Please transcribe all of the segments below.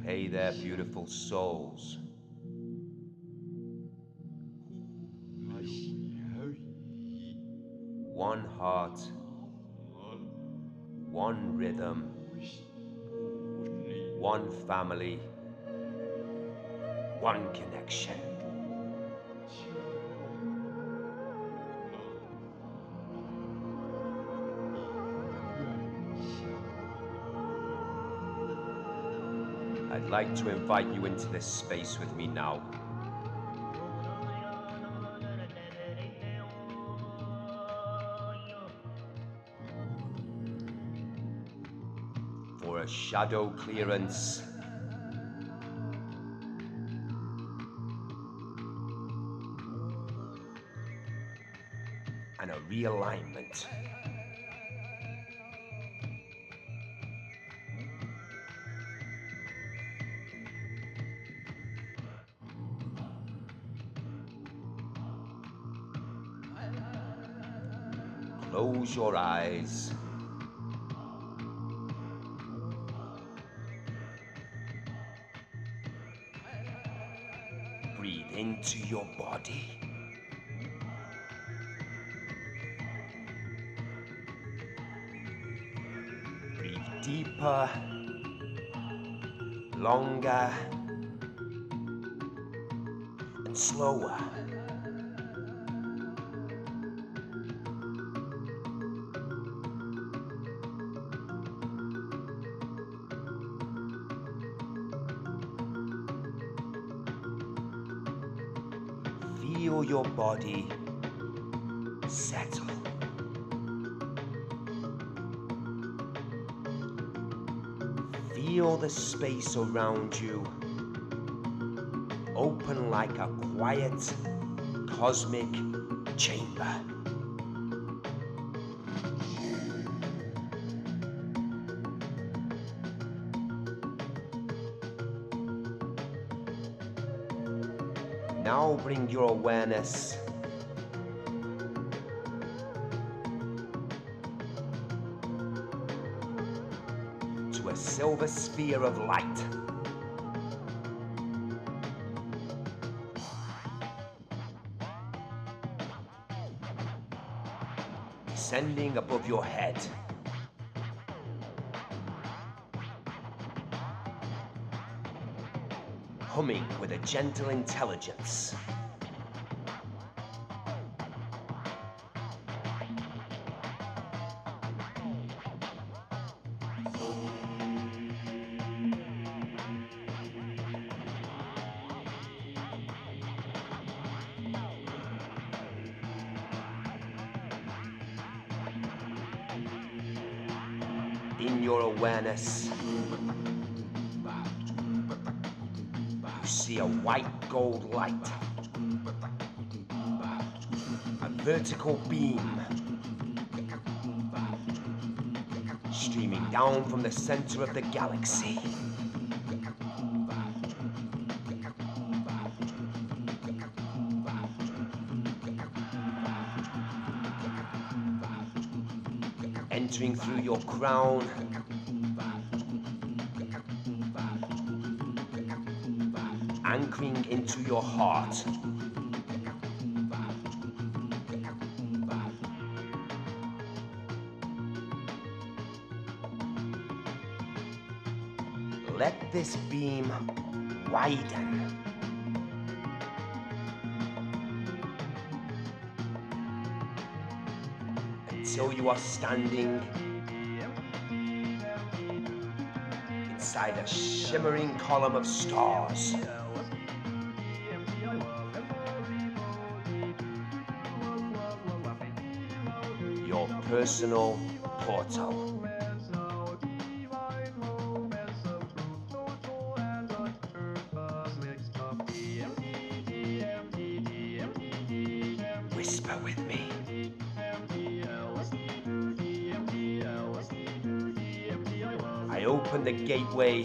Hey there, beautiful souls. One heart, one rhythm, one family, one connection. I'd like to invite you into this space with me now. For a shadow clearance and a realignment. Close your eyes. Breathe into your body. Breathe deeper, longer, and slower. Feel your body settle. Feel the space around you open like a quiet, cosmic chamber. Now bring your awareness to a silver sphere of light. Descending above your head. Humming with a gentle intelligence. In your awareness, you see a white gold light, a vertical beam streaming down from the center of the galaxy. Entering through your crown, anchoring into your heart. Let this beam widen. Until you are standing inside a shimmering column of stars. Your personal portal. Whisper with me. I open the gateway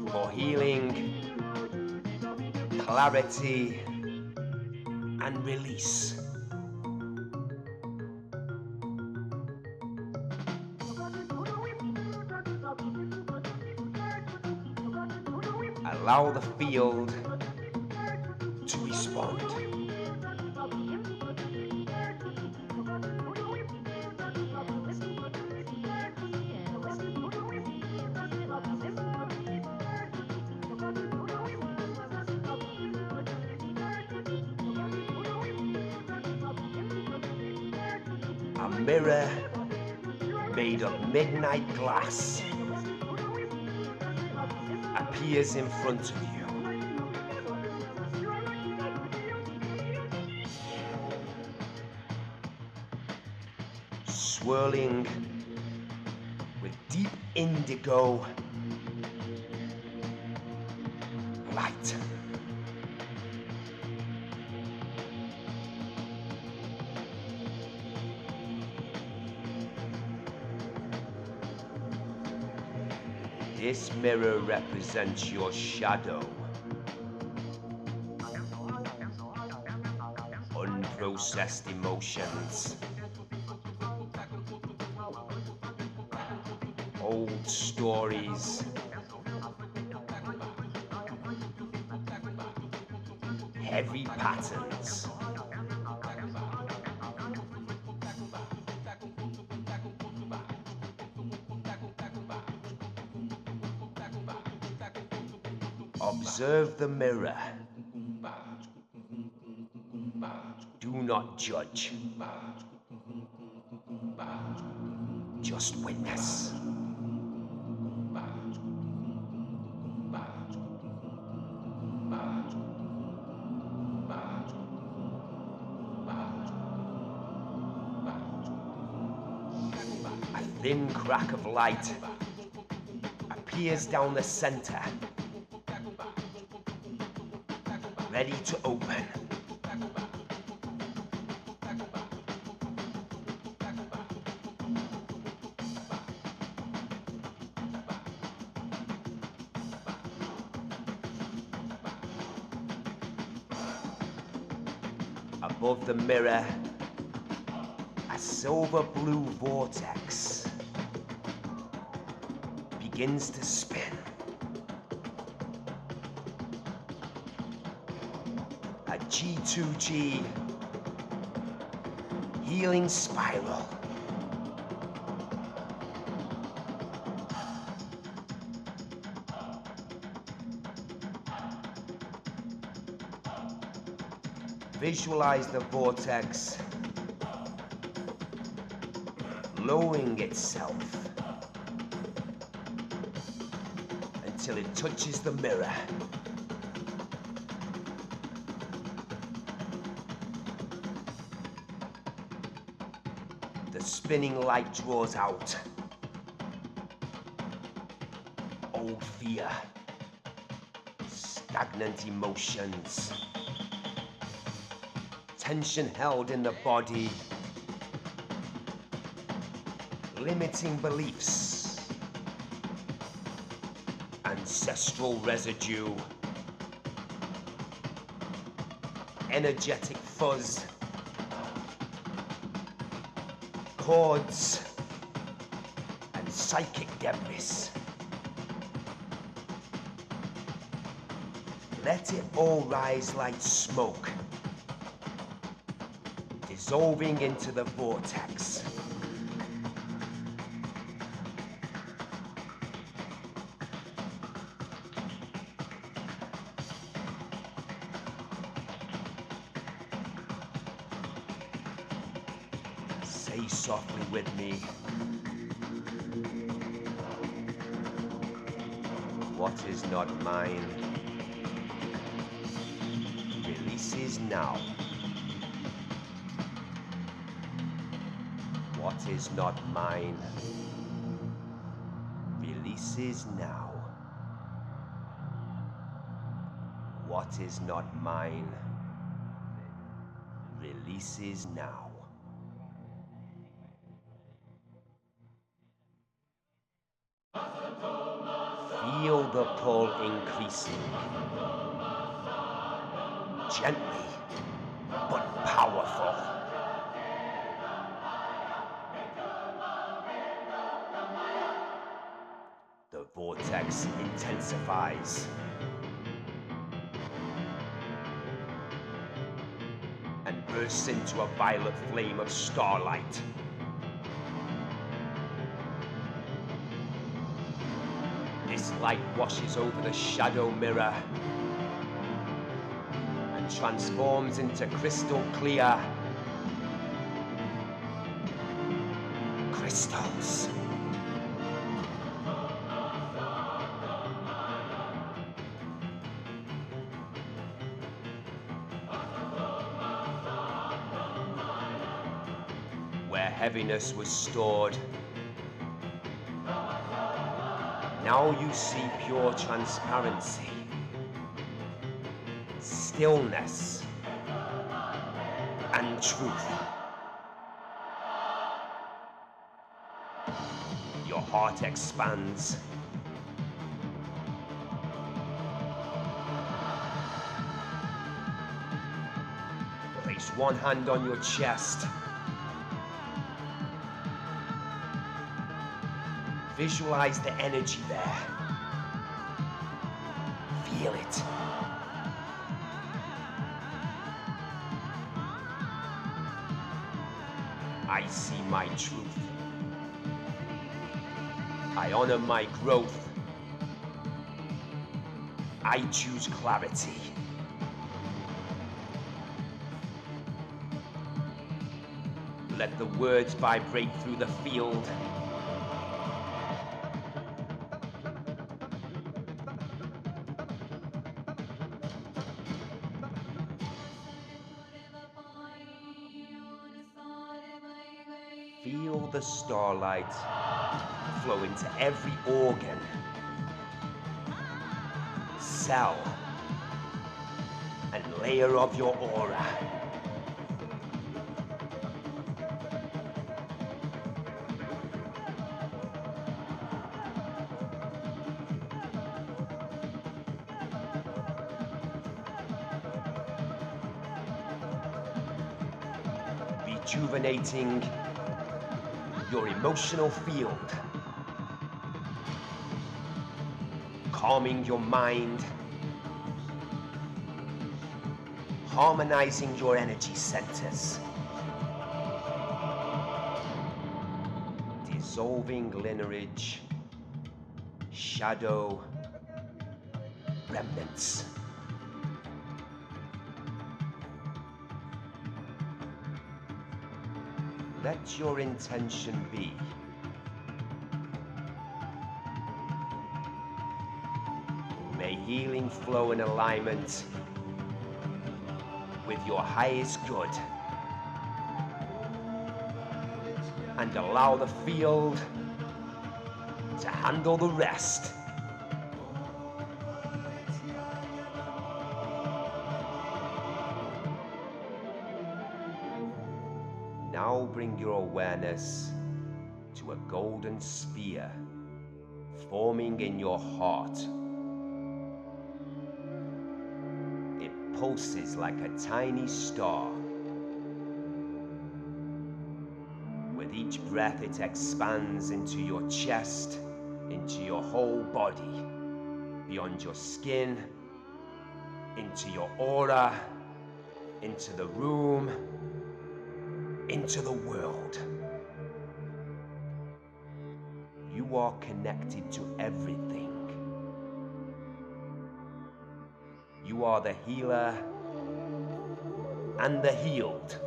for healing, clarity, and release. Allow the field to respond. A mirror made of midnight glass appears in front of you. Swirling with deep indigo light. This mirror represents your shadow. Unprocessed emotions. Old stories. Heavy patterns. Observe the mirror. Do not judge. Just witness. A thin crack of light appears down the center, ready to open. Above the mirror, a silver blue vortex begins to spin. A G2G healing spiral. Visualize the vortex lowering itself until it touches the mirror. The spinning light draws out old fear, stagnant emotions, tension held in the body, limiting beliefs, ancestral residue, energetic fuzz, cords, and psychic debris. Let it all rise like smoke, dissolving into the vortex. Say softly with me, what is not mine releases now. What is not mine releases now. What is not mine releases now. Feel the pull increasing, gently but powerful. The vortex intensifies, bursts into a violet flame of starlight. This light washes over the shadow mirror and transforms into crystal clear crystals. Where heaviness was stored, now you see pure transparency, stillness, and truth. Your heart expands. Place one hand on your chest. Visualize the energy there. Feel it. I see my truth. I honor my growth. I choose clarity. Let the words vibrate through the field. Feel the starlight flow into every organ, cell, and layer of your aura. Rejuvenating your emotional field, calming your mind, harmonizing your energy centers, dissolving lineage, shadow, remnants. Let your intention be. May healing flow in alignment with your highest good, and allow the field to handle the rest. Now bring your awareness to a golden sphere forming in your heart. It pulses like a tiny star. With each breath, it expands into your chest, into your whole body, beyond your skin, into your aura, into the room, into the world. You are connected to everything. You are the healer and the healed.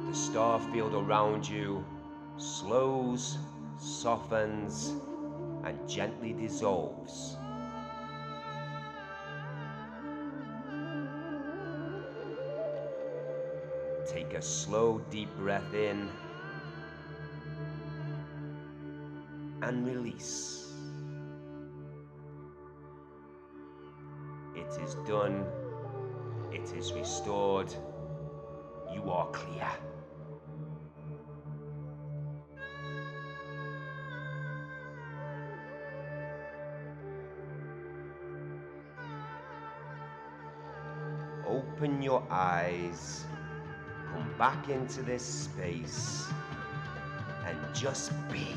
The star field around you slows, softens, and gently dissolves. Take a slow, deep breath in and release. It is done. It is restored. You are clear. Open your eyes, come back into this space and just be.